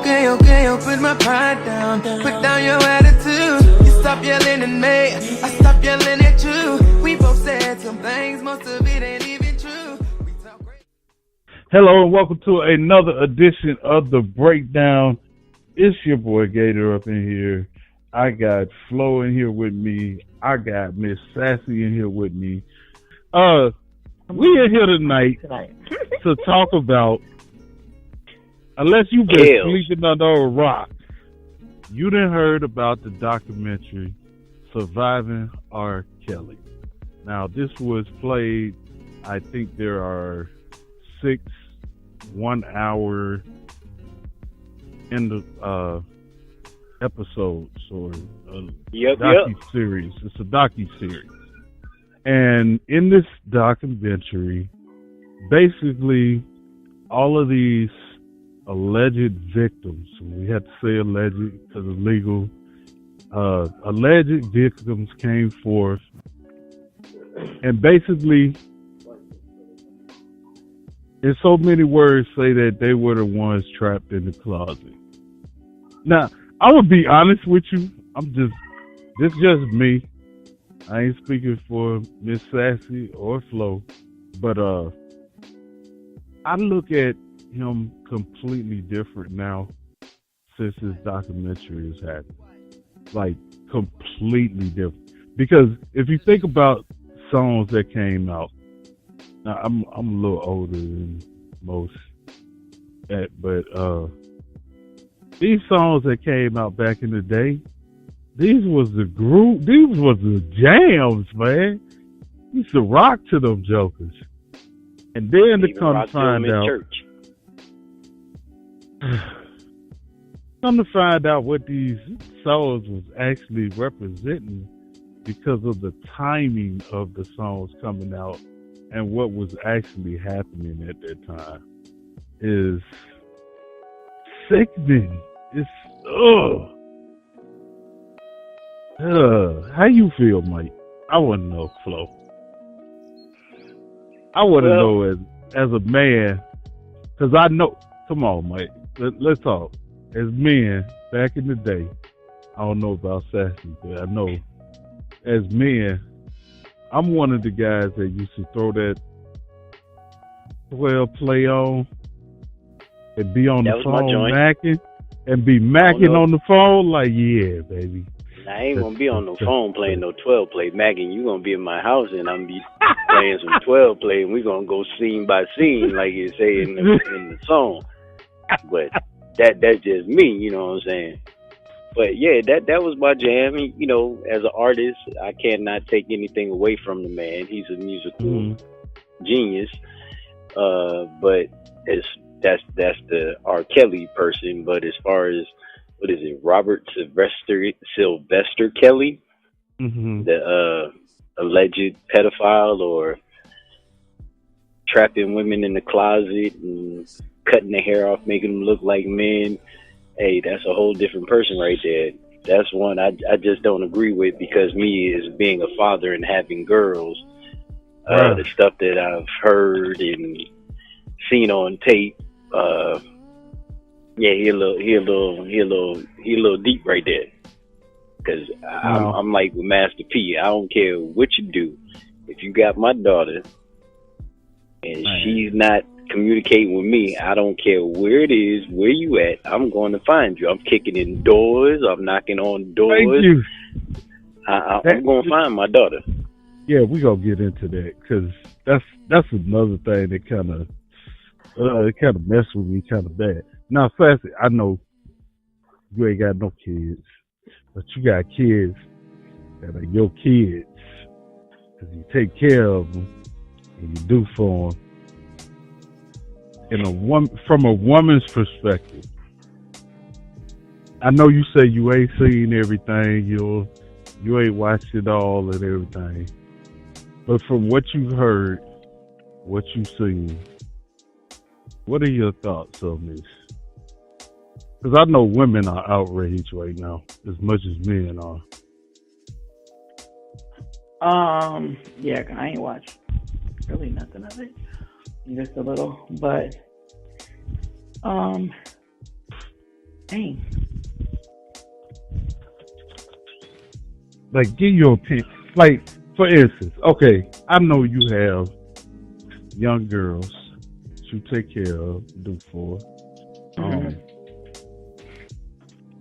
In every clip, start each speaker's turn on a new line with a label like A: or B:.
A: Okay, I'll put my pride down. Put down your attitude. You stop yelling at me, I stop yelling at you. We both said some things, most of it ain't even true. We talk great.
B: Hello and welcome to another edition of The Breakdown. It's your boy Gator up in here. I got Flo in here with me. I got Miss Sassy in here with me. We are here tonight to talk about, unless you've been sleeping under a rock, you done heard about the documentary Surviving R. Kelly. Now, this was played, I think there are 6 1-hour episodes or docu-series. It's a docu-series. And in this documentary, basically, all of these alleged victims, we have to say alleged because it's legal, alleged victims came forth and basically, in so many words, say that they were the ones trapped in the closet. Now, I would be honest with you, this just me. I ain't speaking for Miss Sassy or Flo, but I look at him completely different now since this documentary has happened. Like, completely different. Because if you think about songs that came out, now I'm a little older than most, but these songs that came out back in the day, these was the jams, man. Used to rock to them jokers. And then to come to find out what these songs was actually representing because of the timing of the songs coming out and what was actually happening at that time is sickening. It's how you feel, Mike? I want to know, Flo. I want to know as a man, because I know. Come on, Mike. Let's talk. As men back in the day, I don't know about Sassy, but I know as men, I'm one of the guys that used to throw that 12 play on and be on the phone macking and be macking on the phone like, yeah, baby.
C: I ain't gonna be on no phone playing no 12 play. Maggie, you gonna be in my house and I'm be playing some 12 play and we gonna go scene by scene like you say in the song. But that's just me, you know what I'm saying? But yeah, that was my jam. You know, as an artist, I cannot take anything away from the man. He's a musical genius. But that's the R. Kelly person. But as far as what is it, Robert Sylvester Kelly, the alleged pedophile or trapping women in the closet and cutting their hair off, making them look like men. Hey, that's a whole different person right there. That's one I just don't agree with because me as being a father and having girls, the stuff that I've heard and seen on tape, yeah, he a little deep right there. Cause I'm like with Master P. I don't care what you do. If you got my daughter and she's not communicating with me, I don't care where it is, where you at. I'm going to find you. I'm kicking in doors. I'm knocking on doors.
B: Thank you.
C: I'm going to find my daughter.
B: Yeah, we gonna get into that because that's another thing that kind of messed with me kind of bad. Now, Sassy, I know you ain't got no kids, but you got kids that are your kids because you take care of them and you do for them. From a woman's perspective, I know you say you ain't seen everything, you ain't watched it all and everything, but from what you've heard, what you've seen, what are your thoughts on this? Because I know women are outraged right now as much as men are.
D: Yeah, I ain't watched really nothing of it. Just a little, but Dang.
B: Like, give your opinion. Like, for instance, okay, I know you have young girls to take care of, do for.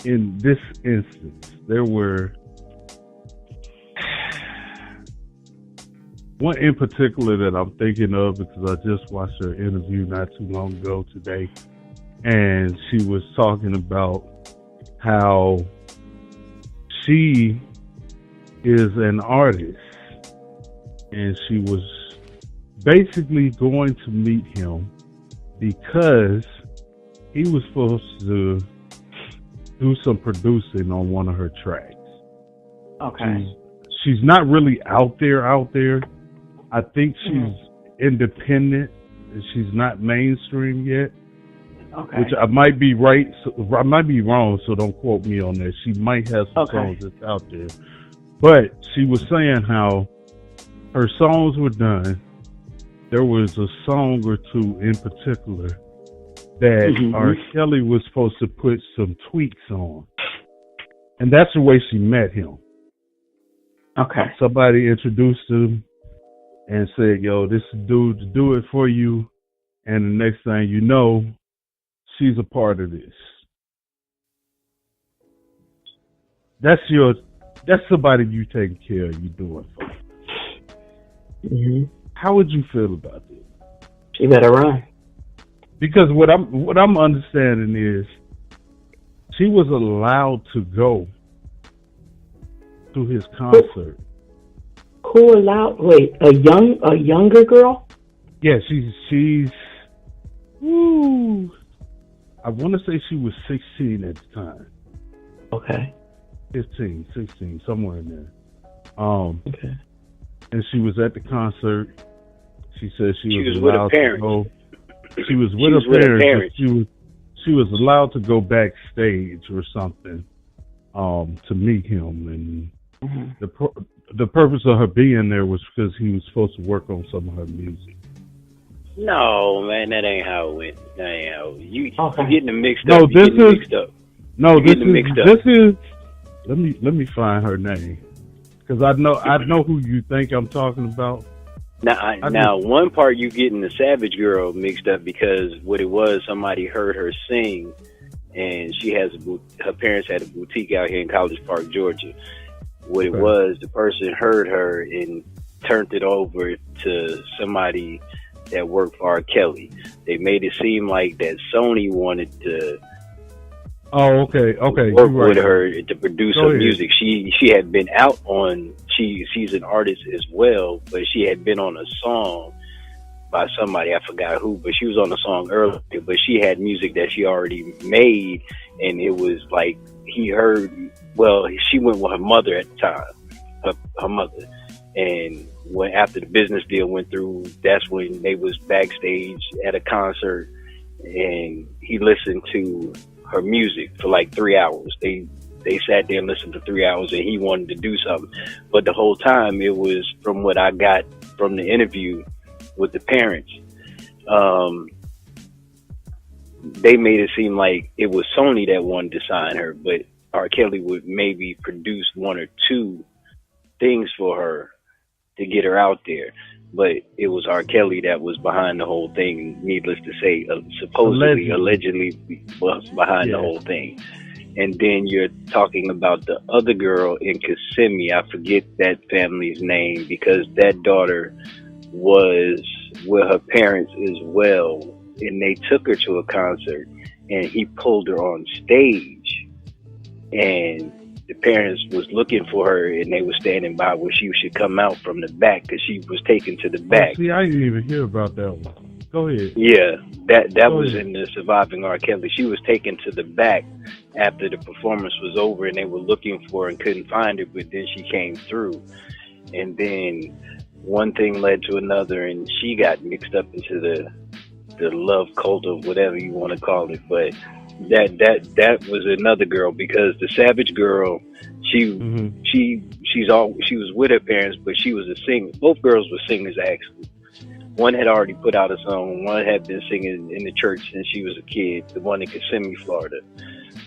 B: In this instance, there were one in particular that I'm thinking of because I just watched her interview not too long ago today, and she was talking about how she is an artist, and she was basically going to meet him because he was supposed to do some producing on one of her tracks.
D: Okay.
B: She's not really out there. I think she's independent. She's not mainstream yet.
D: Okay.
B: Which I might be right. I might be wrong, so don't quote me on that. She might have some songs that's out there. But she was saying how her songs were done. There was a song or two in particular that R. Kelly was supposed to put some tweaks on. And that's the way she met him.
D: Okay.
B: Somebody introduced him and said, yo, this dude to do it for you. And the next thing you know, she's a part of this. That's somebody you taking care of, you doing for. How would you feel about this?
D: She better run.
B: Because what I'm understanding is she was allowed to go to his concert.
D: Who allowed? Wait, a younger girl?
B: Yeah, she's. Woo. I want to say she was 16 at the time.
D: Okay.
B: 15, 16, somewhere in there.
C: Okay.
B: And she was at the concert. She said she was
C: with
B: allowed
C: her parents.
B: to go. She was with her parents. But she was allowed to go backstage or something to meet him. And the purpose of her being there was because he was supposed to work on some of her music.
C: No, man, that ain't how it went. That ain't how you getting them mixed
B: No,
C: up.
B: this is
C: mixed up.
B: no.
C: You're getting them mixed up.
B: This is. Let me find her name because I know who you think I'm talking about.
C: Now, one part you getting the Savage Girl mixed up because what it was, somebody heard her sing, and she has her parents had a boutique out here in College Park, Georgia. What it was, the person heard her and turned it over to somebody that worked for R. Kelly. They made it seem like that Sony wanted to work with her to produce her music. She had been out on. She's an artist as well, but she had been on a song by somebody, I forgot who, but she was on a song earlier. But she had music that she already made, and it was like he heard. Well, she went with her mother at the time, her mother, and when after the business deal went through, that's when they was backstage at a concert, and he listened to her music for like 3 hours. They sat there and listened for 3 hours, and he wanted to do something. But the whole time, it was from what I got from the interview with the parents. They made it seem like it was Sony that wanted to sign her, but R. Kelly would maybe produce one or two things for her to get her out there. But it was R. Kelly that was behind the whole thing, needless to say, allegedly was behind the whole thing. And then you're talking about the other girl in Kissimmee. I forget that family's name because that daughter was with her parents as well. And they took her to a concert and he pulled her on stage. And the parents was looking for her and they were standing by where she should come out from the back because she was taken to the back.
B: See, I didn't even hear about that one. Go ahead.
C: Yeah, that was in the Surviving R. Kelly. She was taken to the back after the performance was over and they were looking for her and couldn't find her, but then she came through. And then one thing led to another and she got mixed up into the love cult of whatever you want to call it. But that was another girl because the Savage Girl, she was with her parents, but she was a singer. Both girls were singers actually. One had already put out a song. One had been singing in the church since she was a kid. The one in Kissimmee, Florida.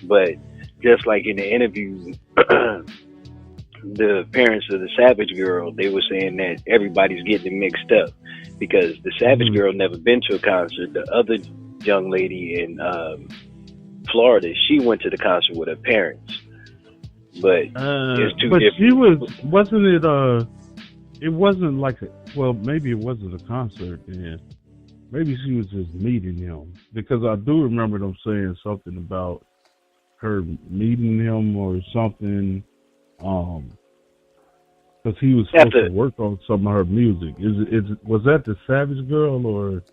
C: But just like in the interview, the parents of the Savage Girl, they were saying that everybody's getting it mixed up because the Savage
B: Mhm.
C: Girl never been to a concert. The other young lady in Florida, she went to the concert with her parents. But it's two
B: But she
C: different.
B: wasn't it? It wasn't like well, maybe it wasn't a concert then. Maybe she was just meeting him because I do remember them saying something about her meeting him or something. Because he was supposed
C: After
B: to work on some of her music. Was that the Savage Girl or?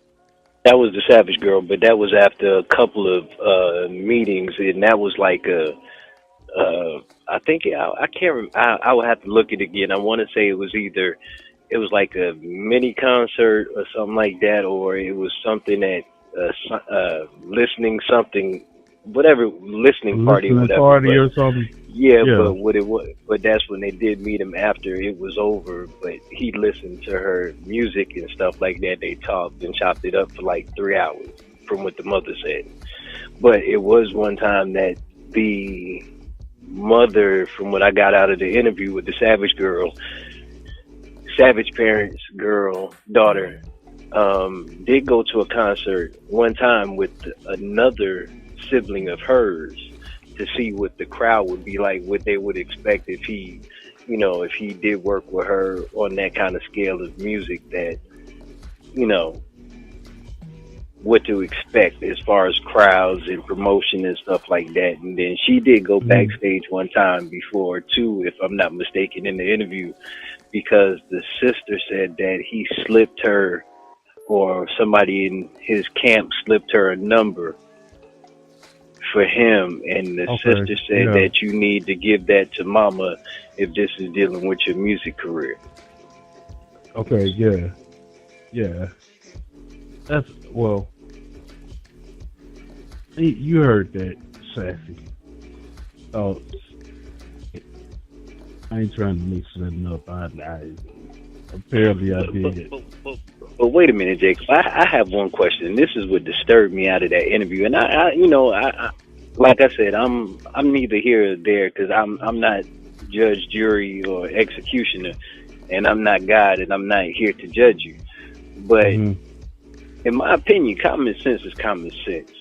C: that was the Savage Girl, but that was after a couple of meetings, and that was like a. I think I can't. I would have to look it again. I want to say it was either it was like a mini concert or something like that, or it was something that listening something, whatever
B: A
C: listening party or
B: listening
C: whatever.
B: party
C: But
B: or something?
C: yeah,
B: Yeah.
C: but what it was, but that's when they did meet him after it was over. But he listened to her music and stuff like that. They talked and chopped it up for like 3 hours, from what the mother said. But it was one time that the mother, from what I got out of the interview with the Savage Girl, Savage parents, girl, daughter, did go to a concert one time with another sibling of hers to see what the crowd would be like, what they would expect if he, if he did work with her on that kind of scale of music that, you know, what to expect as far as crowds and promotion and stuff like that. And then she did go
B: Mhm.
C: backstage one time before too, if I'm not mistaken, in the interview, because the sister said that he slipped her or somebody in his camp slipped her a number for him, and the
B: Okay.
C: sister said
B: Yeah.
C: that you need to give that to mama if this is dealing with your music career.
B: Okay. Yeah. Yeah. That's well. You heard that, Sassy. Oh, I ain't trying to mix nothing up. Apparently I did.
C: But wait a minute, Jacob. I have one question. This is what disturbed me out of that interview. And I like I said, I'm neither here or there because I'm not judge, jury, or executioner, and I'm not God, and I'm not here to judge you. But
B: Hmm.
C: in my opinion, common sense is common sense.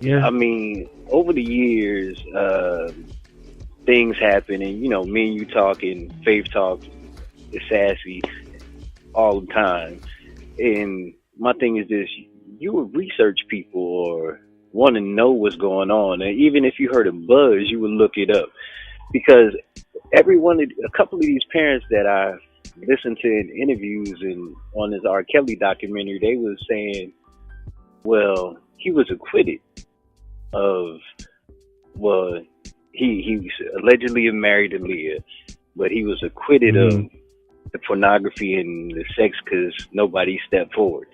B: Yeah.
C: I mean, over the years, things happen, and me and you talking, Faith talks, is sassy all the time. And my thing is this: you would research people or want to know what's going on, and even if you heard a buzz, you would look it up because a couple of these parents that I listened to in interviews and on this R. Kelly documentary, they was saying, well, he was acquitted of, well, he was allegedly married Aaliyah, but he was acquitted of
B: Hmm.
C: the pornography and the sex because nobody stepped forward.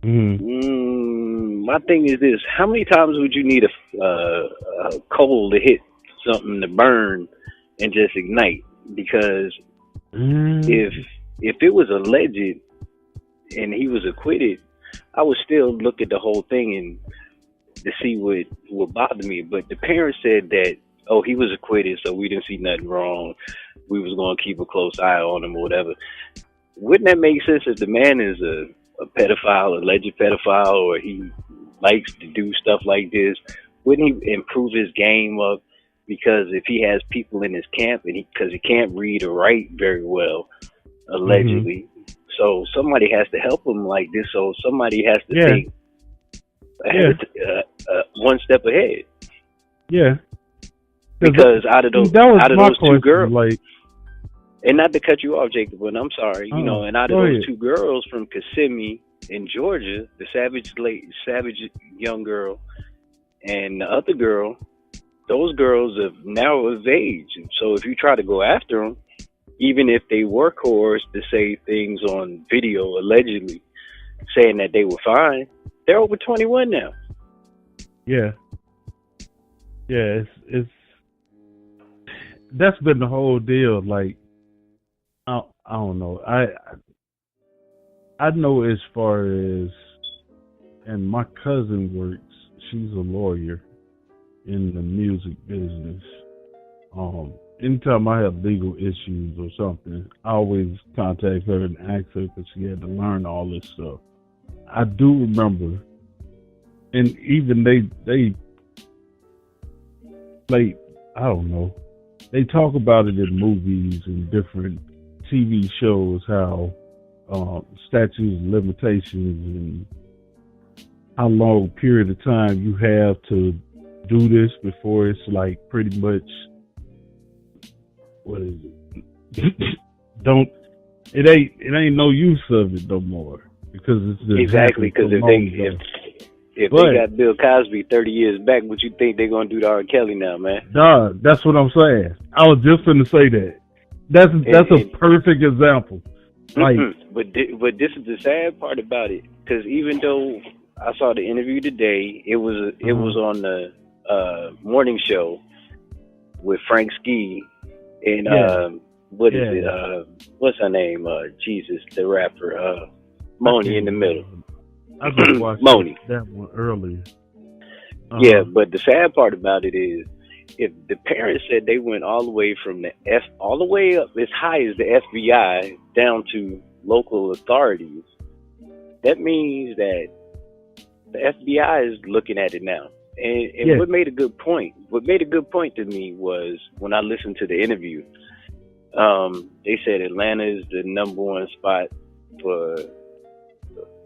B: Hmm.
C: My thing is this: how many times would you need a coal to hit something to burn and just ignite? Because if
B: Hmm.
C: if it was alleged and he was acquitted, I would still look at the whole thing and to see what bothered me. But the parents said that, oh, he was acquitted, so we didn't see nothing wrong. We was going to keep a close eye on him or whatever. Wouldn't that make sense if the man is a pedophile, alleged pedophile, or he likes to do stuff like this? Wouldn't he improve his game up? Because if he has people in his camp and because he can't read or write very well,
B: Hmm.
C: allegedly, so somebody has to help him like this. So somebody has to
B: Yeah.
C: think
B: Yeah.
C: one step ahead.
B: Yeah.
C: Because out of those
B: That was my
C: two
B: question.
C: girls,
B: Like,
C: and not to cut you off, Jacob, but I'm sorry, and out of
B: go
C: those
B: ahead.
C: two girls from Kissimmee in Georgia, the savage young girl, and the other girl, those girls are now of age. So if you try to go after them, even if they were coerced to say things on video, allegedly saying that they were fine, they're over 21 now.
B: Yeah. Yeah. It's that's been the whole deal. Like, I don't know. I know as far as, and my cousin works. She's a lawyer, in the music business. Anytime I have legal issues or something, I always contact her and ask her because she had to learn all this stuff. I do remember, and even they like, I don't know, they talk about it in movies and different TV shows how statutes and limitations and how long a period of time you have to do this before it's like pretty much, what is it? It ain't no use of it no more because it's just
C: exactly, because if they got Bill Cosby 30 years back, what you think they're gonna do to R. Kelly now, man?
B: Nah, that's what I'm saying. I was just gonna say that. That's a perfect example. Like,
C: but this is the sad part about it, because even though I saw the interview today, it was on the morning show with Frank Ski and what's her name? Jesus, the rapper, Moni in the middle.
B: I just watched that one earlier.
C: Yeah, but the sad part about it is, if the parents said they went all the way from all the way up as high as the FBI down to local authorities, that means that the FBI is looking at it now. And what made a good point? What made a good point to me was when I listened to the interview. They said Atlanta is the number one spot for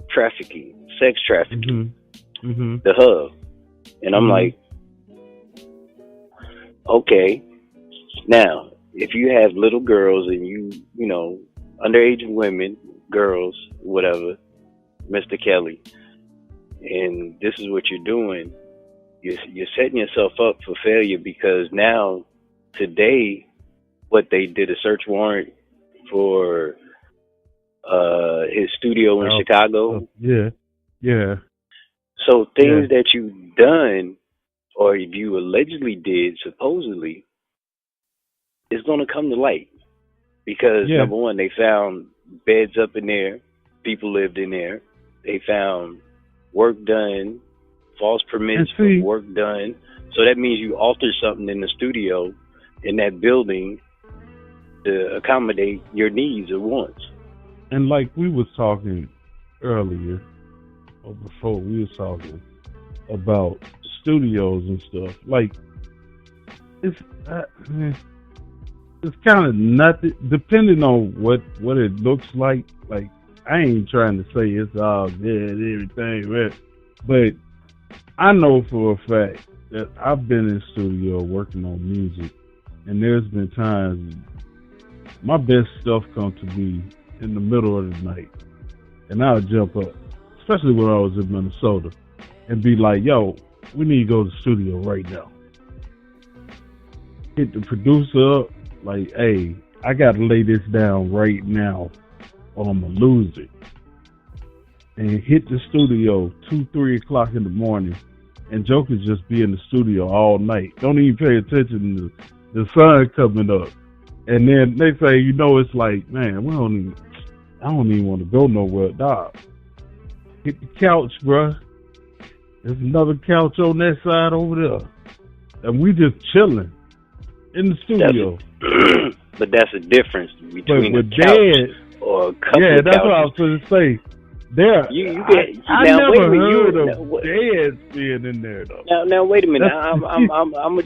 C: trafficking, sex trafficking, the hub. And I'm like, okay, now if you have little girls and you know, underage women, girls, whatever, Mr. Kelly, and this is what you're doing, you're setting yourself up for failure, because now today, what they did a search warrant for his studio in Chicago.
B: Yeah.
C: So things that you've done, or if you allegedly did, supposedly, is going to come to light. Because number one, they found beds up in there, people lived in there. They found work done, false permits for work done. So that means you altered something in the studio, in that building, to accommodate your needs or wants.
B: And like we was talking earlier, or before, we was talking about studios and stuff. Like, it's kind of nothing, depending on what it looks like. Like, I ain't trying to say it's all good and everything, but I know for a fact that I've been in studio working on music, and there's been times my best stuff come to me in the middle of the night, and I'll jump up, especially when I was in Minnesota, and be like, yo, we need to go to the studio right now. Hit the producer up, like, hey, I got to lay this down right now or I'm going to lose it. And hit the studio 2-3 o'clock in the morning, and jokers just be in the studio all night. Don't even pay attention to the sun coming up. And then they say, you know, it's like, man, I don't even want to go nowhere. Dog, hit the couch, bruh. There's another couch on that side over there. And we just chilling in the studio.
C: But that's a difference between a couch or a couple
B: of that's
C: couches.
B: what I was going to say. I never heard of dads being in there though.
C: Now wait a minute. I'm gonna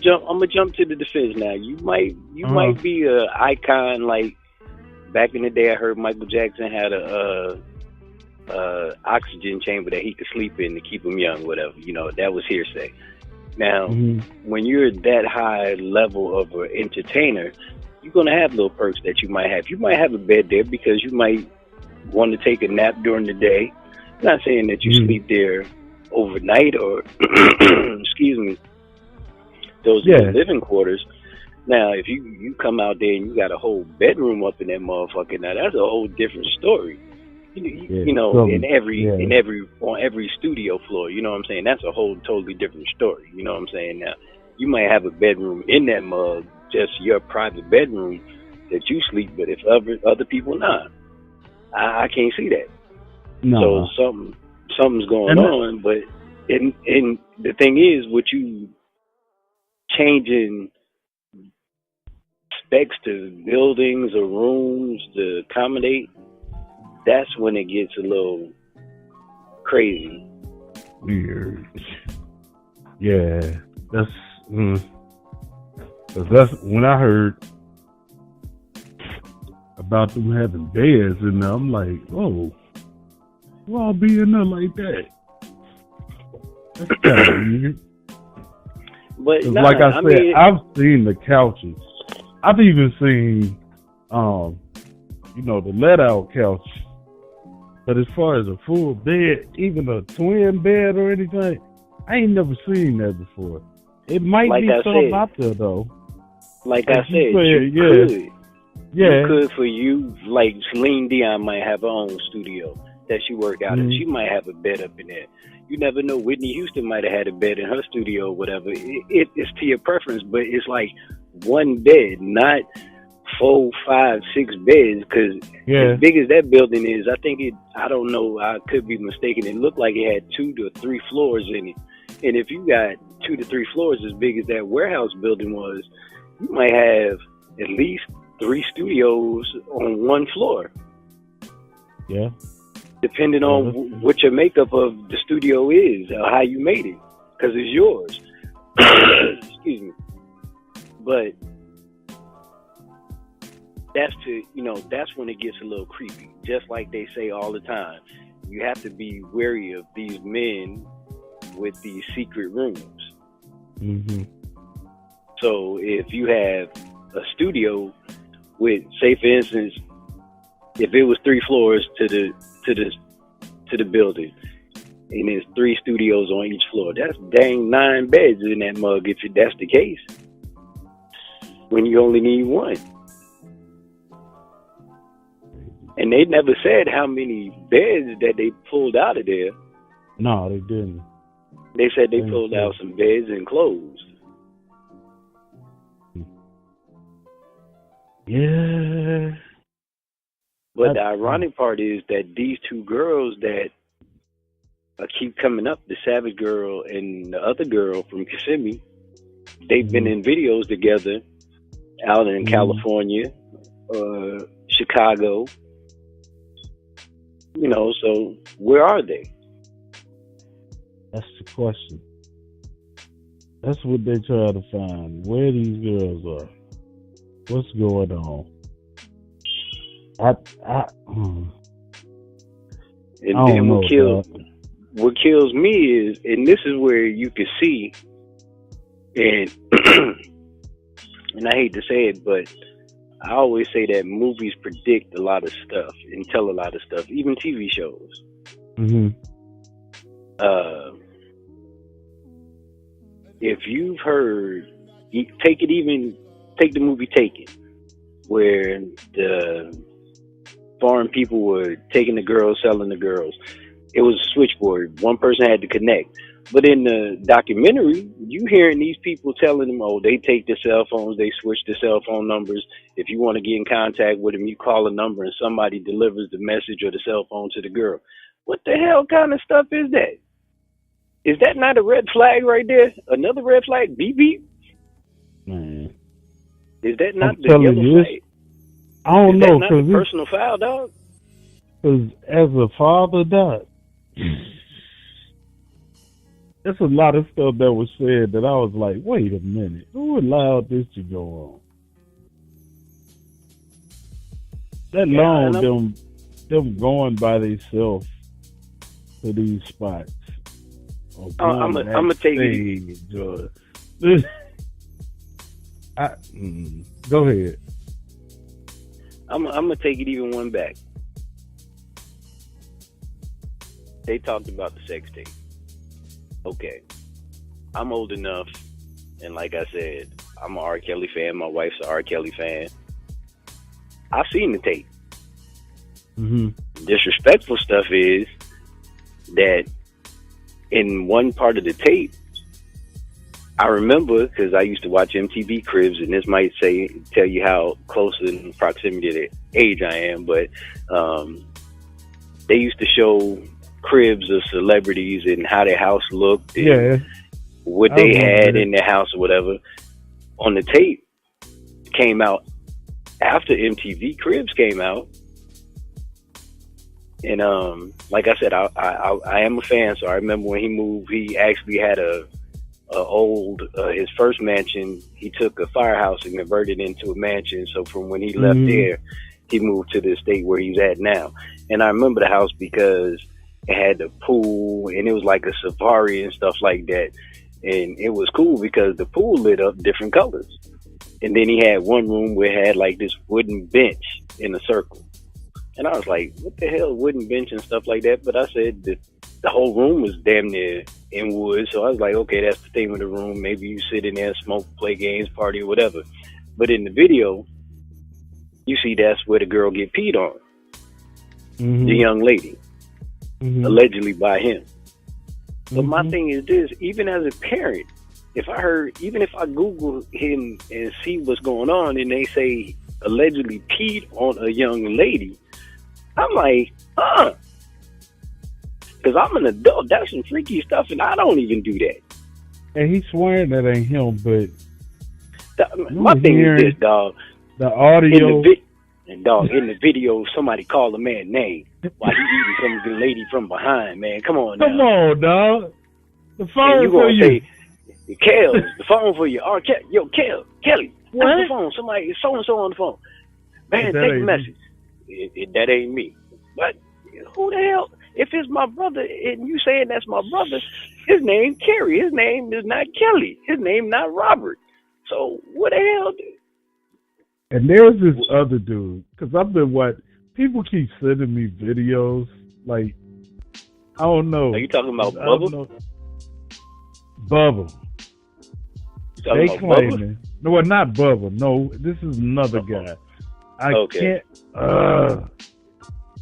C: jump to the defense now. You might be a icon, like back in the day. I heard Michael Jackson had a oxygen chamber that he could sleep in to keep him young, whatever. You know, that was hearsay. Now, when you're that high level of an entertainer, you're gonna have little perks that you might have. You might have a bed there because you might want to take a nap during the day. I'm not saying that you sleep there overnight or, excuse me, those are the living quarters. Now, if you come out there and you got a whole bedroom up in that motherfucker, now that's a whole different story. You know, on every studio floor, you know what I'm saying? That's a whole totally different story. You know what I'm saying? Now, you might have a bedroom in that mug, just your private bedroom that you sleep, but if other people not. I can't see that. No. So something's going on, but and the thing is, what you changing specs to buildings or rooms to accommodate, that's when it gets a little crazy.
B: Weird. Yeah, that's when I heard about them having beds in there. I'm like, oh, well, I'll be in there like that. That's kind of weird.
C: But nah,
B: like I said,
C: mean,
B: I've seen the couches. I've even seen, the let-out couch. But as far as a full bed, even a twin bed or anything, I ain't never seen that before. It might be something out there, though.
C: Like I said, you could.
B: Yeah.
C: You could for you, like Celine Dion might have her own studio that she work out in. She might have a bed up in there. You never know. Whitney Houston might have had a bed in her studio or whatever. It's to your preference, but it's like one bed, not 4, 5, 6 beds. Because as big as that building is, I don't know, I could be mistaken. It looked like it had 2 to 3 floors in it. And if you got 2 to 3 floors as big as that warehouse building was, you might have at least 3 studios on one floor.
B: Yeah.
C: Depending on what your makeup of the studio is, or how you made it, because it's yours. Excuse me. But that's when it gets a little creepy. Just like they say all the time, you have to be wary of these men with these secret rooms.
B: Mm-hmm.
C: So if you have a studio with, say for instance, if it was 3 floors to the building, and there's 3 studios on each floor, that's dang 9 beds in that mug if that's the case. When you only need 1. And they never said how many beds that they pulled out of there.
B: No, they didn't.
C: They said they pulled out some beds and clothes.
B: Yeah.
C: But the ironic part is that these 2 girls that keep coming up, the Savage girl and the other girl from Kissimmee, they've been in videos together out in California, Chicago. So where are they?
B: That's the question. That's what they try to find. Where these girls are. What's going on?
C: And then what kills me is, and this is where you can see, and and I hate to say it, but I always say that movies predict a lot of stuff and tell a lot of stuff, even TV shows.
B: Mm-hmm.
C: If you've heard, take the movie Taken, where the foreign people were taking the girls, selling the girls. It was a switchboard. One person had to connect. But in the documentary, you hearing these people telling them, oh, they take the cell phones, they switch the cell phone numbers. If you want to get in contact with them, you call a number and somebody delivers the message or the cell phone to the girl. What the hell kind of stuff is that? Is that not a red flag right there? Another red flag? Beep, beep?
B: Man.
C: Is that not the yellow flag?
B: I don't know.
C: Is that not the personal foul, dog?
B: Because as a father, dog, there's a lot of stuff that was said that I was like, wait a minute, who allowed this to go on? That long, them going by themselves to these spots.
C: I'm gonna take it.
B: Go ahead.
C: I'm gonna take it even one back. They talked about the sex tape. Okay, I'm old enough, and like I said, I'm an R. Kelly fan. My wife's an R. Kelly fan. I've seen the tape.
B: Mm-hmm.
C: Disrespectful stuff is that in one part of the tape, I remember, because I used to watch MTV Cribs, and this might tell you how close in proximity to age I am, but they used to show cribs of celebrities and how their house looked and what they had in their house or whatever. on the tape came out after MTV Cribs came out. And like I said, I am a fan. So I remember when he moved, he actually had his first mansion. He took a firehouse and converted it into a mansion. So from when he left there, he moved to the estate where he's at now. And I remember the house because it had the pool and it was like a safari and stuff like that. And it was cool because the pool lit up different colors. And then he had one room where it had like this wooden bench in a circle. And I was like, what the hell, wooden bench and stuff like that? But I said that the whole room was damn near in wood. So I was like, okay, that's the theme of the room. Maybe you sit in there, smoke, play games, party, or whatever. But in the video, you see that's where the girl get peed on. The young lady, allegedly by him. But my thing is this, even as a parent, even if I Google him and see what's going on and they say allegedly peed on a young lady, I'm like, because I'm an adult. That's some freaky stuff, and I don't even do that.
B: And he's swearing that ain't him, but
C: my thing is this, dog.
B: The audio.
C: In the video, somebody called a man name while he eating some lady from behind, man. Come on now.
B: Come on, dog. The phone for you.
C: Say, Kel, the phone for you. Yo, Kelly.
B: What?
C: That's the phone. Somebody is so-and-so on the phone. Man, take the message. That ain't me. But who the hell? If it's my brother and you saying that's my brother, his name Kerry. His name is not Kelly. His name not Robert. So what the hell?
B: And there's this other dude, because I've been people keep sending me videos, like, I don't know.
C: Are you talking about Bubba?
B: Bubba. They claiming.
C: Bubba?
B: No, not Bubba. No, this is another guy. I can't.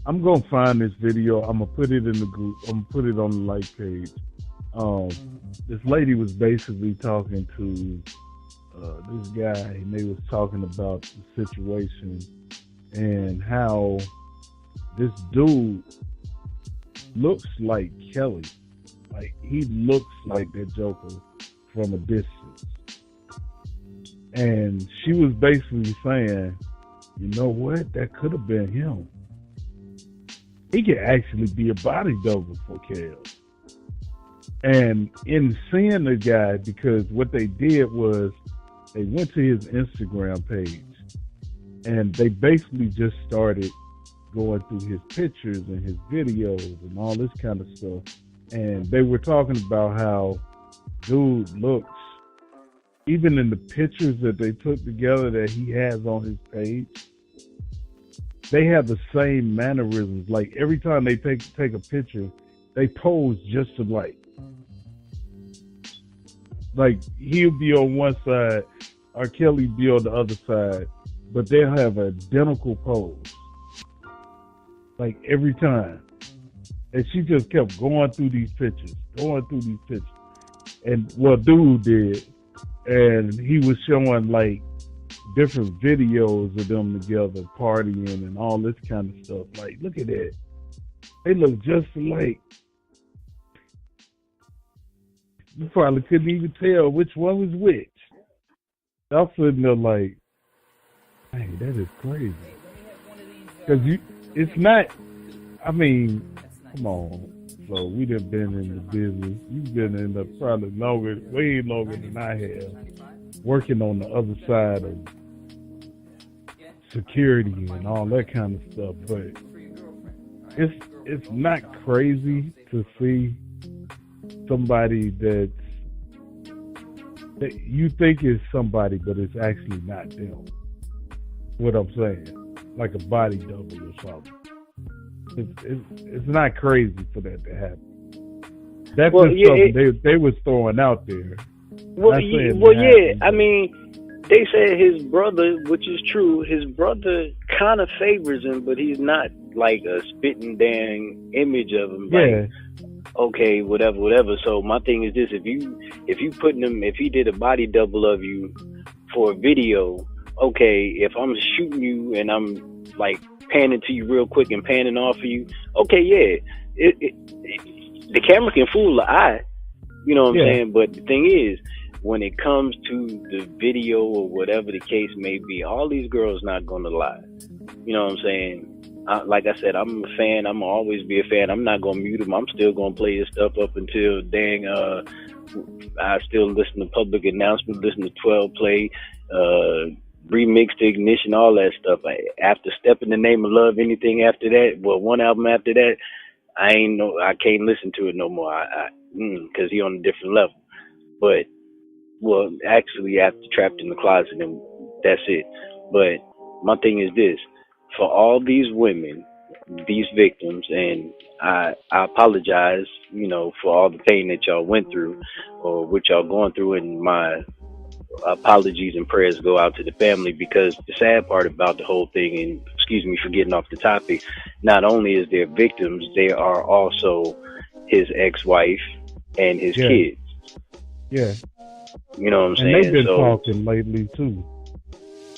B: I'm going to find this video. I'm going to put it in the group. I'm going to put it on the like page. This lady was basically talking to this guy, and they was talking about the situation and how this dude looks like Kelly. Like, he looks like that Joker from a distance. And she was basically saying, you know what? That could have been him. He could actually be a body double for Kel. And in seeing the guy, because what they did was they went to his Instagram page and they basically just started going through his pictures and his videos and all this kind of stuff. And they were talking about how dude looks, even in the pictures that they put together that he has on his page, they have the same mannerisms. Like every time they take a picture, they pose just alike. Like he'll be on one side, or Kelly be on the other side, but they'll have an identical pose. Like every time. And she just kept going through these pictures. And what dude did, and he was showing like different videos of them together partying and all this kind of stuff. Like, look at that. They look just alike. You probably couldn't even tell which one was which. I'm sitting there like, hey, that is crazy. Because it's not, I mean, come on. So we done been in the business. You've been in the probably way longer than I have, working on the other side of security and all that kind of stuff. But it's not crazy to see somebody that you think is somebody, but it's actually not them. What I'm saying, like a body double or something. It's not crazy for that to happen. That's just something they was throwing out there.
C: I mean, they said his brother, which is true, his brother kind of favors him, but he's not like a spitting dang image of him.
B: Yeah.
C: Like, okay, whatever. So my thing is this: if he did a body double of you for a video, okay, if I'm shooting you and I'm like panning to you real quick and panning off of you, okay, yeah, the camera can fool the eye, you know what I'm saying? But the thing is, when it comes to the video or whatever the case may be, all these girls not gonna lie. You know what I'm saying? Like I said, I'm a fan. I'm gonna always be a fan. I'm not gonna mute him. I'm still gonna play his stuff up until dang. I still listen to public announcements, listen to 12 play, remix to ignition, all that stuff. After Step in the Name of Love, anything after that, well, one album after that, I can't listen to it no more. Cause he on a different level. But well, actually, after Trapped in the Closet, and that's it. But my thing is this: for all these women, these victims, and I apologize, you know, for all the pain that y'all went through or what y'all going through, and my apologies and prayers go out to the family, because the sad part about the whole thing, and excuse me for getting off the topic, not only is there victims, there are also his ex-wife and his kids.
B: Yeah.
C: You know what I'm saying?
B: And they've been talking lately too.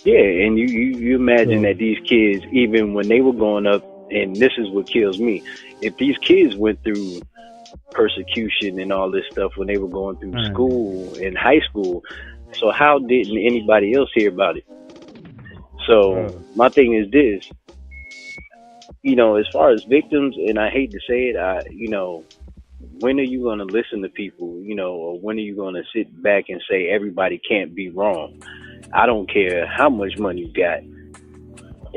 C: Yeah, and you imagine that these kids, even when they were growing up, and this is what kills me, if these kids went through persecution and all this stuff when they were going through school and high school, so how didn't anybody else hear about it? So my thing is this, you know, as far as victims, and I hate to say it, you know, when are you going to listen to people, you know, or when are you going to sit back and say everybody can't be wrong? I don't care how much money you got.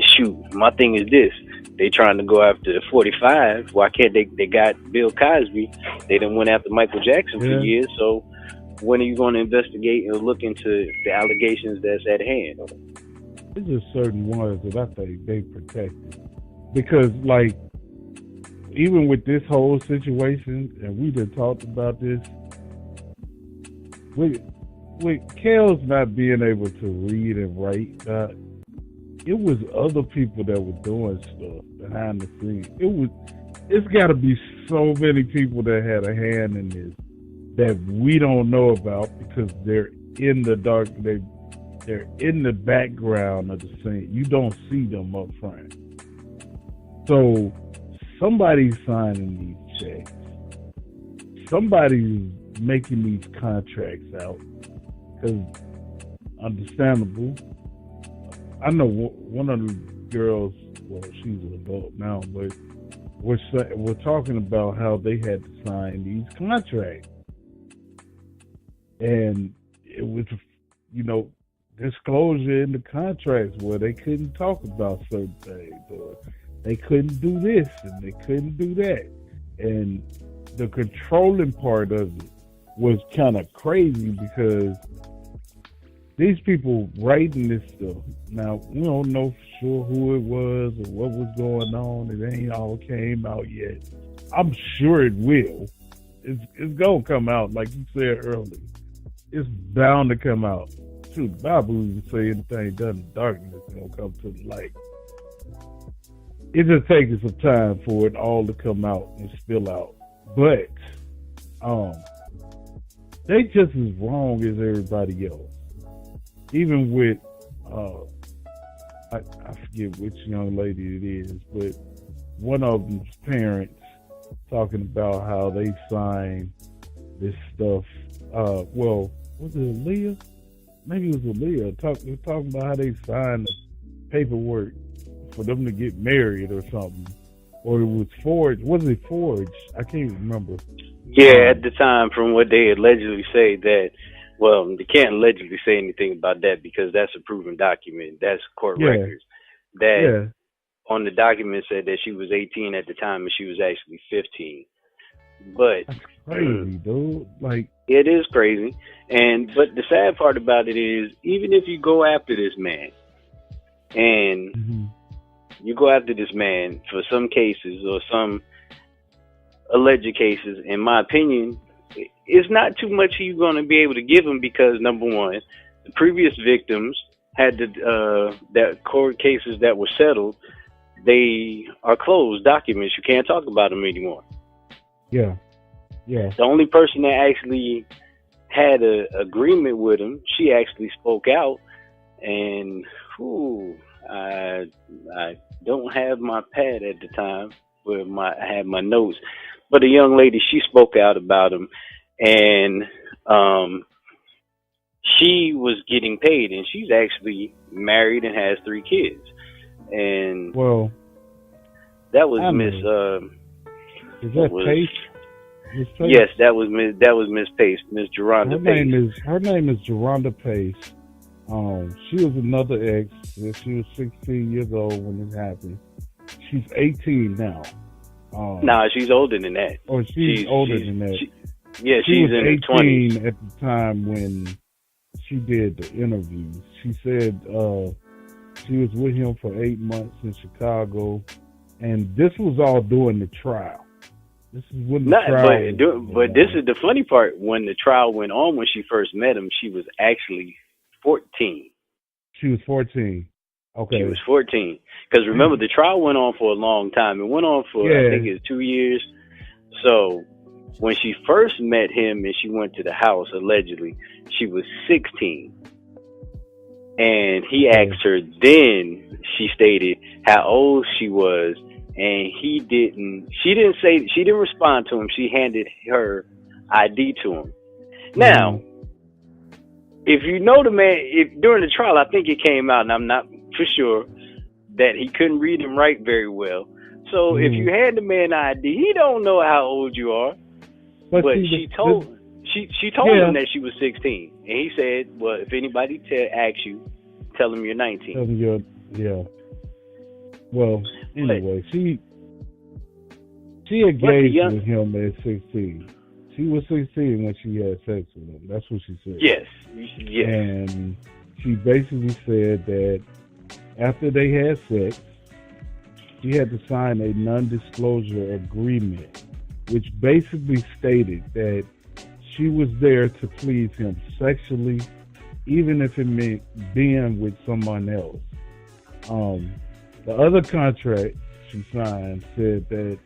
C: Shoot, my thing is this. They trying to go after 45. Why can't they got Bill Cosby. They done went after Michael Jackson for years. So when are you going to investigate and look into the allegations that's at hand?
B: There's just certain ones that I think they protected. Because, like, even with this whole situation, and we done talked about this, with Kel's not being able to read and write, it was other people that were doing stuff behind the scenes. It's got to be so many people that had a hand in this that we don't know about, because they're in the dark. They're in the background of the scene. You don't see them up front. So somebody's signing these checks. Somebody's making these contracts out. Because, understandable. I know one of the girls, well, she's an adult now, but we're talking about how they had to sign these contracts. And it was, you know, disclosure in the contracts where they couldn't talk about certain things, or they couldn't do this and they couldn't do that. And the controlling part of it was kind of crazy, because these people writing this stuff, now we don't know for sure who it was or what was going on. It ain't all came out yet. I'm sure it will. It's gonna come out, like you said earlier. It's bound to come out. Shoot, the Bible even say anything done in darkness is gonna come to the light. It just takes some time for it all to come out and spill out. But they just as wrong as everybody else. Even with I forget which young lady it is, but one of them's parents talking about how they signed this stuff. Well, was it Leah? Maybe it was Leah. Talking about how they signed the paperwork for them to get married or something. Or it was forged. Was it forged? I can't remember.
C: Yeah, at the time, from what they allegedly say, that, well, they can't allegedly say anything about that because that's a proven document. That's court records. That on the document said that she was 18 at the time and she was actually 15. But
B: that's crazy, dude. Like,
C: it is crazy. But the sad part about it is, even if you go after this man and you go after this man for some cases or some alleged cases, in my opinion, it's not too much you're going to be able to give him, because number one, the previous victims had that court cases that were settled. They are closed documents. You can't talk about them anymore.
B: Yeah.
C: The only person that actually had an agreement with him, she actually spoke out, and I don't have my pad at the time where I had my notes, but a young lady, she spoke out about him, and she was getting paid, and she's actually married and has 3 kids. And
B: well,
C: that was
B: Miss. Is that Pace?
C: Yes, that was Miss Pace, Miss Geronda Pace.
B: Her name is Geronda Pace. She was another ex. She was 16 years old when it happened. She's 18 now.
C: Nah, she's older than that.
B: Or she's older than that.
C: She's in her 20s.
B: At the time when she did the interviews. She said she was with him for 8 months in Chicago, and this was all during the trial. This is when the trial.
C: But this is the funny part. When the trial went on, when she first met him, she was actually 14.
B: She was 14. Okay.
C: She was 14. Because remember, the trial went on for a long time. It went on for, I think it was 2 years. So when she first met him and she went to the house, allegedly, she was 16. And he asked her then, she stated how old she was. And she didn't respond to him. She handed her ID to him. Now, if you know the man, during the trial, I think it came out, and I'm not for sure, that he couldn't read and write very well. So if you hand the man ID, he don't know how old you are. But she told him that she was 16, and he said, "Well, if anybody asks you, tell them you're 19."
B: Tell them Well, anyway, she engaged with him at 16. She was 16 when she had sex with him. That's what she said.
C: Yes.
B: And she basically said that after they had sex, she had to sign a non-disclosure agreement, which basically stated that she was there to please him sexually, even if it meant being with someone else. The other contract she signed said that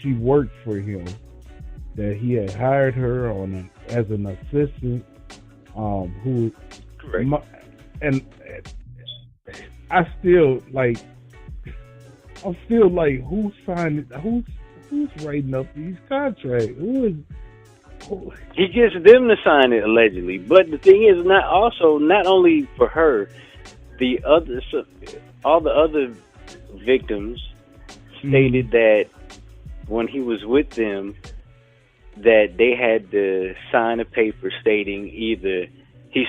B: she worked for him, that he had hired her as an assistant.
C: Correct.
B: And I'm still like, who's signing? Who's writing up these contracts? Who?
C: He gets them to sign it allegedly, but the thing is, not only for her, all the other victims stated that when he was with them, that they had to sign a paper stating either they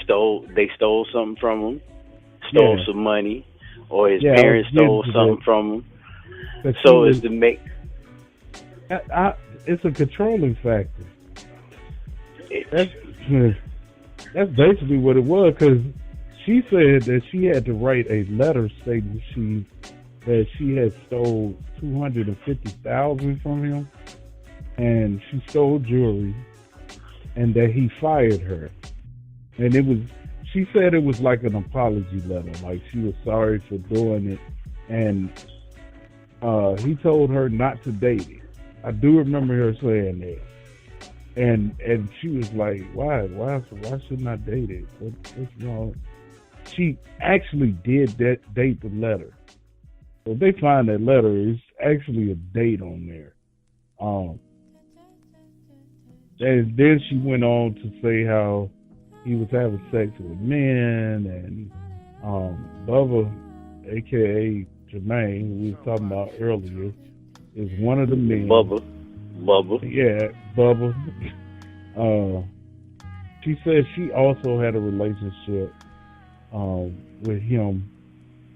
C: stole something from him, stole some money, or his parents stole something from him. So as to make
B: it's a controlling factor. That's basically what it was, because she said that she had to write a letter stating that she had stole $250,000 from him, and she stole jewelry, and that he fired her. And she said it was like an apology letter, like she was sorry for doing it, and he told her not to date it. I do remember her saying that. And she was like, why shouldn't I date it? What's wrong? She actually did date the letter. So if they find that letter, it's actually a date on there. And then she went on to say how he was having sex with men, and Bubba, aka Jermaine, who we were talking about earlier, is one of the men.
C: Bubba.
B: Yeah, Bubba. She said she also had a relationship with him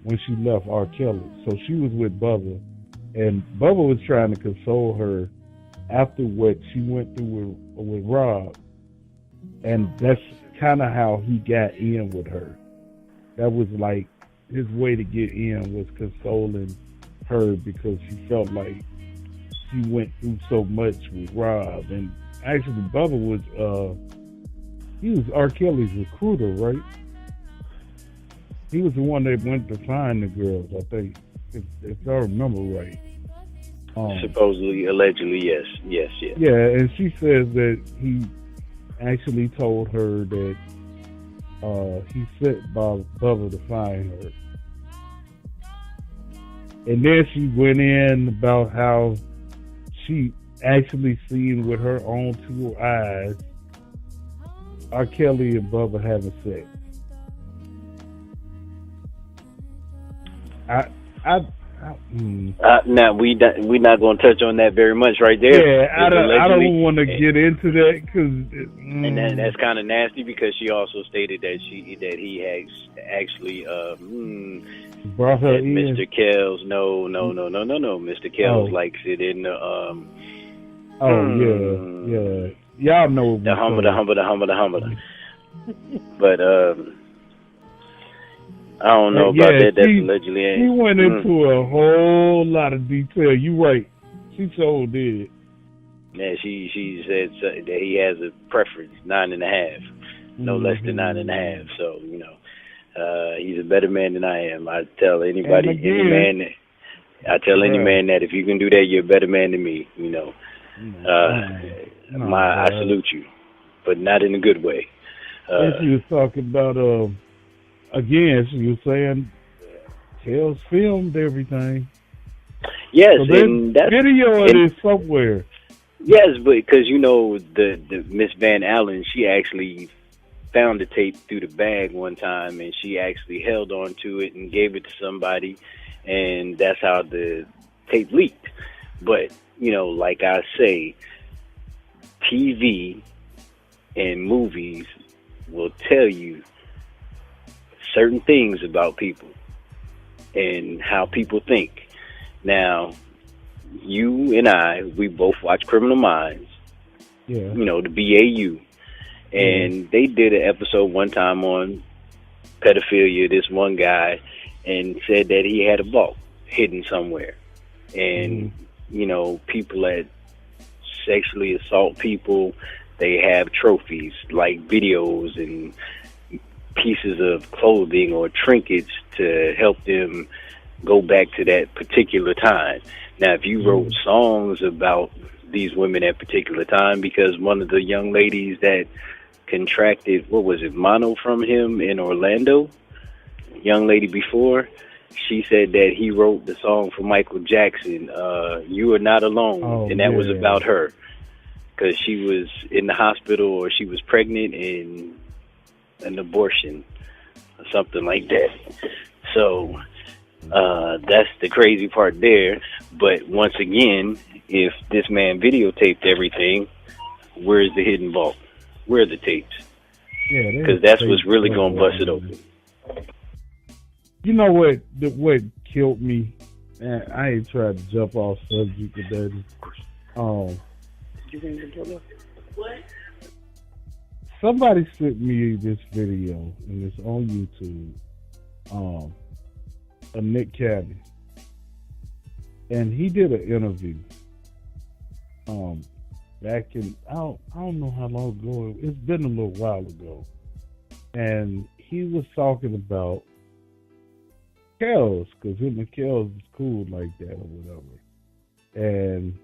B: when she left R. Kelly. So she was with Bubba, and Bubba was trying to console her after what she went through with Rob, and that's kind of how he got in with her. That was like his way to get in, was consoling her, because she felt like she went through so much with Rob. And actually, Bubba was he was R. Kelly's recruiter, right? He was the one that went to find the girls, I think, if I remember right.
C: Supposedly, allegedly, yes.
B: Yeah, and she says that he actually told her that he sent Bubba to find her. And then she went in about how she actually seen with her own 2 eyes R. Kelly and Bubba having sex.
C: Now we not going to touch on that very much right there.
B: Yeah, I don't want to get into that because
C: and that's kind of nasty because she also stated that he has actually
B: brought her in.
C: Mr. Kells. No. Mr. Kells likes it in the
B: yeah. Y'all know what
C: the humble. But I don't know about that. That's allegedly.
B: She went into a whole lot of detail. You right. She so did.
C: Yeah, she said that he has a preference 9.5, no less than 9.5. So he's a better man than I am. I tell anybody, any man that if you can do that, you're a better man than me. I salute you, but not in a good way.
B: She was talking about again. She was saying Kells filmed everything.
C: Yes,
B: so
C: and that's
B: video of it somewhere.
C: Yes, but because the Miss Van Allen, she actually found the tape through the bag one time, and she actually held on to it and gave it to somebody, and that's how the tape leaked. But like I say, TV and movies will tell you certain things about people and how people think. Now, you and I, we both watch Criminal Minds, the BAU, and they did an episode one time on pedophilia, this one guy, and said that he had a vault hidden somewhere. And, people that sexually assault people, they have trophies like videos and pieces of clothing or trinkets to help them go back to that particular time. Now, if you wrote songs about these women at a particular time, because one of the young ladies that contracted, mono from him in Orlando, young lady before, she said that he wrote the song for Michael Jackson, You Are Not Alone, and that was about her, because she was in the hospital or she was pregnant and an abortion or something like that. So that's the crazy part there. But once again, if this man videotaped everything, where's the hidden vault? Where are the tapes? Because that's what's really going to bust it open.
B: You know what killed me? And I ain't trying to jump off subject today.
D: What?
B: Somebody sent me this video, and it's on YouTube. A Nick Cannon, and he did an interview. Back in I don't know how long ago. It's been a little while ago, and he was talking about Kells, because him and Kells is cool like that or whatever. And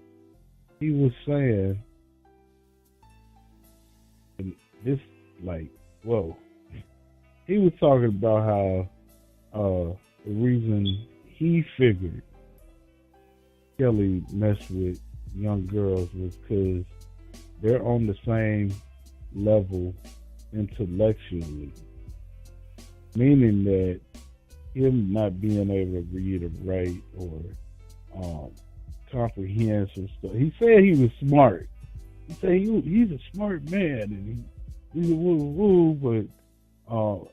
B: he was saying, and this he was talking about how the reason he figured Kelly messed with young girls was because they're on the same level intellectually, meaning that him not being able to read or write or comprehend some stuff. He said he was smart. He said he's a smart man and he's a woo, but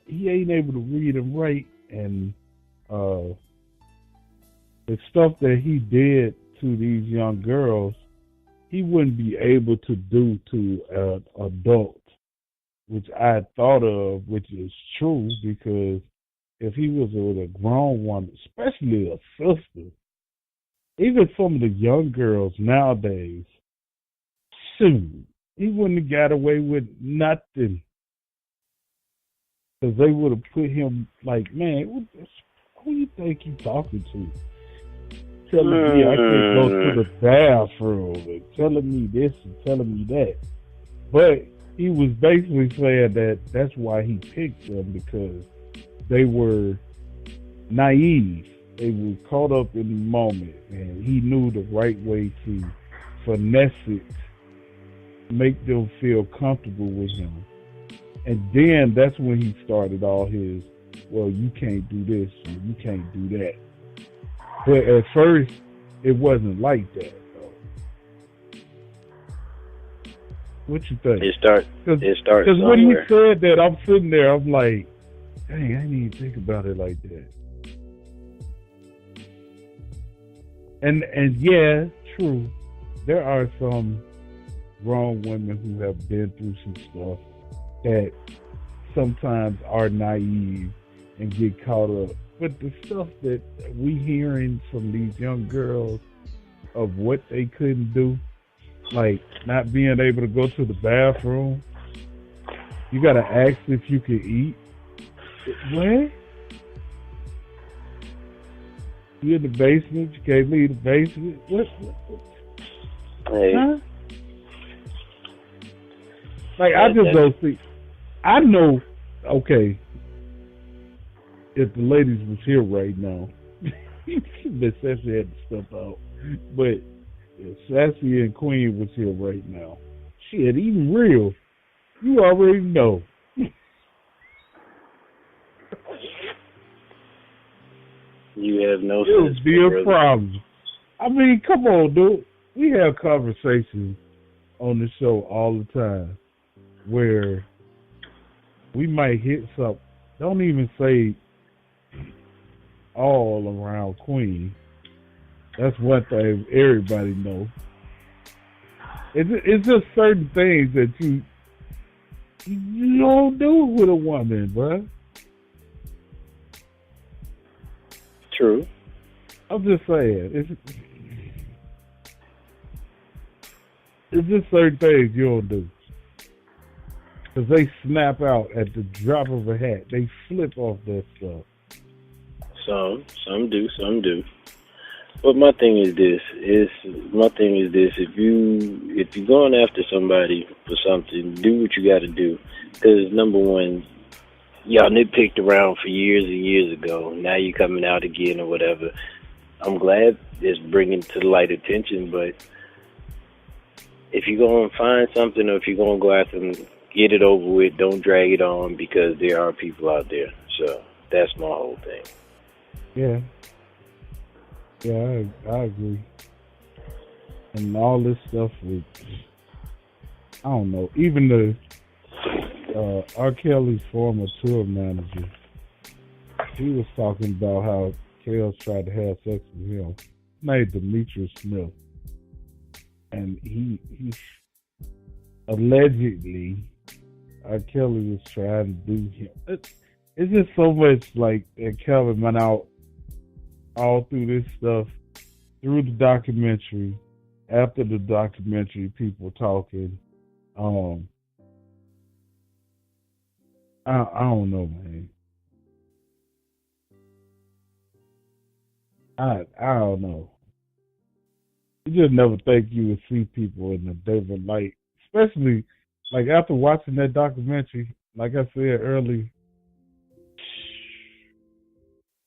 B: he ain't able to read and write, and the stuff that he did to these young girls, he wouldn't be able to do to an adult, which I thought of, which is true, because if he was with a grown woman, especially a sister, even some of the young girls nowadays, soon he wouldn't have got away with nothing, because they would have put him like, man, who you think you talking to? Telling me I can't go to the bathroom, and telling me this and telling me that. But he was basically saying that that's why he picked them, because they were naive. They were caught up in the moment, and he knew the right way to finesse it, make them feel comfortable with him. And then that's when he started all his, well, you can't do this and you can't do that. But at first, it wasn't like that, though. What you think?
C: It starts
B: Because
C: somewhere.
B: when he said that, I'm sitting there, I'm like, dang, I didn't even think about it like that. And yeah, true. There are some grown women who have been through some stuff that sometimes are naive and get caught up. But the stuff that we hearing from these young girls of what they couldn't do, like not being able to go to the bathroom, you gotta ask if you can eat. What? You in the basement? You can't leave the basement? What?
C: Hey.
B: Huh? Like, I just don't see. I know, okay, if the ladies was here right now, Miss Sassy had to step out. But if Sassy and Queen was here right now, shit, even real, you already know.
C: You have no
B: It would
C: sense.
B: be a problem. I mean, come on, dude. We have conversations on the show all the time where we might hit something. Don't even say all around Queen. That's one thing everybody knows. It's just certain things that you don't do with a woman, bruh.
C: True.
B: I'm just saying. It's just certain things you don't do. Because they snap out at the drop of a hat. They flip off that stuff.
C: Some do. But my thing is this. If you're going after somebody for something, do what you got to do. Because number one, y'all nitpicked around for years and years ago. Now you're coming out again or whatever. I'm glad it's bringing to the light attention, but if you're going to find something or if you're going to go after them, get it over with. Don't drag it on because there are people out there. So that's my whole thing.
B: Yeah. Yeah, I agree. And all this stuff with, I don't know, even the R. Kelly's former tour manager, he was talking about how Kels tried to have sex with him. Named Demetrius Smith. And he allegedly, R. Kelly was trying to do him. It's just so much like that Kelly went out all through this stuff, through the documentary, after the documentary, people talking. I don't know, man. I don't know. You just never think you would see people in a different light, especially like after watching that documentary. Like I said earlier,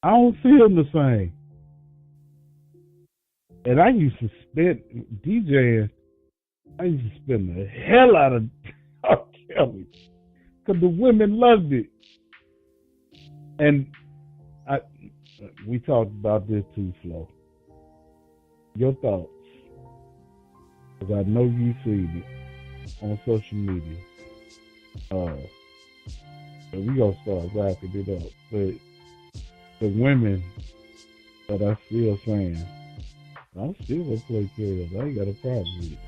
B: I don't see them the same. And I used to spend DJing. I used to spend the hell out of R. Kelly because the women loved it. And we talked about this too, Flo. Your thoughts, because I know you've seen it on social media. So we gonna start wrapping it up. But the women that I still saying, I'm still gonna play Kels. I ain't got a problem with it.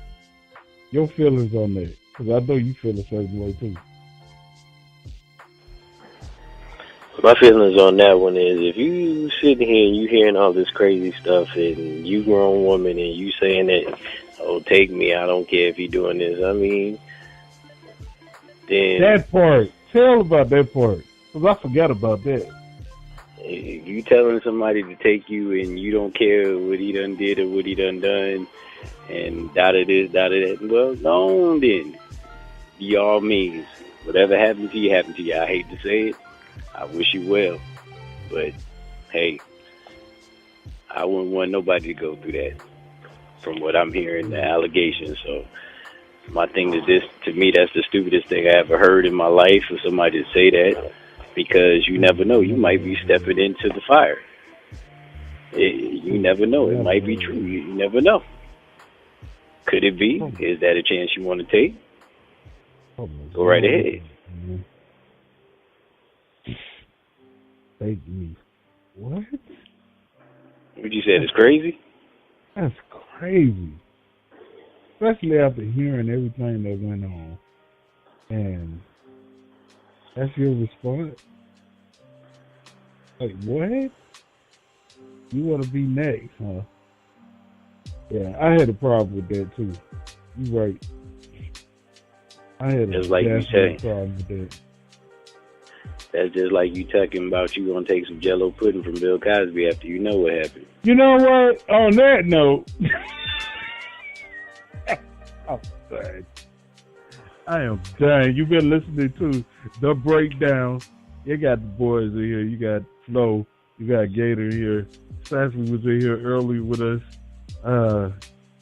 B: Your feelings on that, because I know you feel a certain way too.
C: My feelings on that one is if you sitting here and you hearing all this crazy stuff and you grown woman and you saying that, oh, take me, I don't care if you're doing this. I mean, then...
B: That part. Tell about that part, because I forgot about that.
C: If you telling somebody to take you and you don't care what he done did or what he done and da-da this, da-da that, well, go on then. Be all means. Whatever happened to you, happened to you. I hate to say it. I wish you well. But, hey, I wouldn't want nobody to go through that from what I'm hearing, the allegations. So My thing is this, to me, that's the stupidest thing I ever heard in my life for somebody to say that, because you never know. You might be stepping into the fire. You never know. It might be true. You never know. Could it be? Is that a chance you want to take? Go right ahead.
B: Fake news. What?
C: What you said is crazy?
B: That's crazy. Especially after hearing everything that went on. And that's your response? Like, what? You want to be next, huh? Yeah, I had a problem with that, too. You're right. I had
C: just like you say.
B: Problem with that.
C: That's just like you talking about you gonna take some Jello pudding from Bill Cosby after you know what happened.
B: You know what? On that note, I'm done. I am done. You've been listening to The Breakdown. You got the boys in here. You got Flo. You got Gator here. Sassy was in here early with us. We're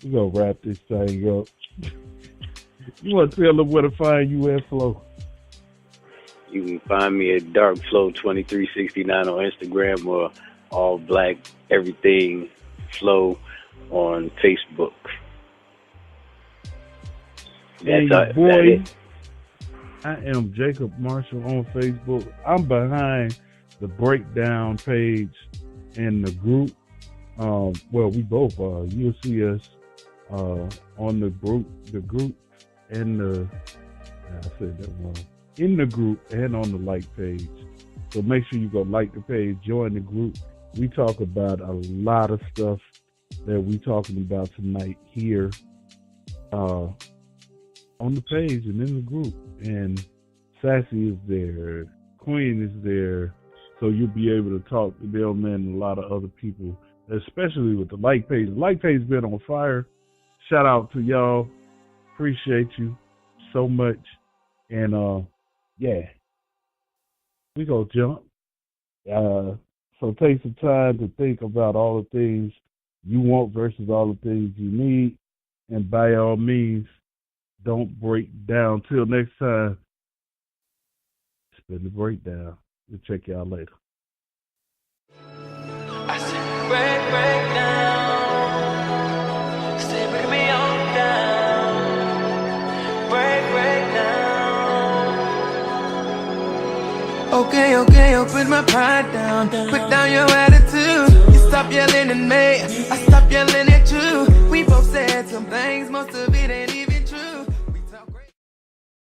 B: gonna wrap this thing up. You want to tell them where to find you at, Flo?
C: You can find me at DarkFlow2369 on Instagram, or All Black Everything Flow on Facebook. That's
B: boy, I am Jacob Marshall on Facebook. I'm behind the Breakdown page and the group. Well, we both are. You'll see us on the group and I said that wrong. In the group and on the like page. So make sure you go like the page, join the group. We talk about a lot of stuff that we talking about tonight here on the page and in the group. And Sassy is there, Queen is there, so you'll be able to talk to them and a lot of other people, especially with the like page. The like page been on fire. Shout out to y'all. Appreciate you so much. And yeah, we gonna jump. So take some time to think about all the things you want versus all the things you need. And by all means, don't break down. Till next time, it's been The Breakdown. We'll check y'all later.
A: I said, break down. Stay with me on down. Break down. Okay, I'll put my pride down. Put down your attitude. You stop yelling at me, I stop yelling at you. We both said some things, most of it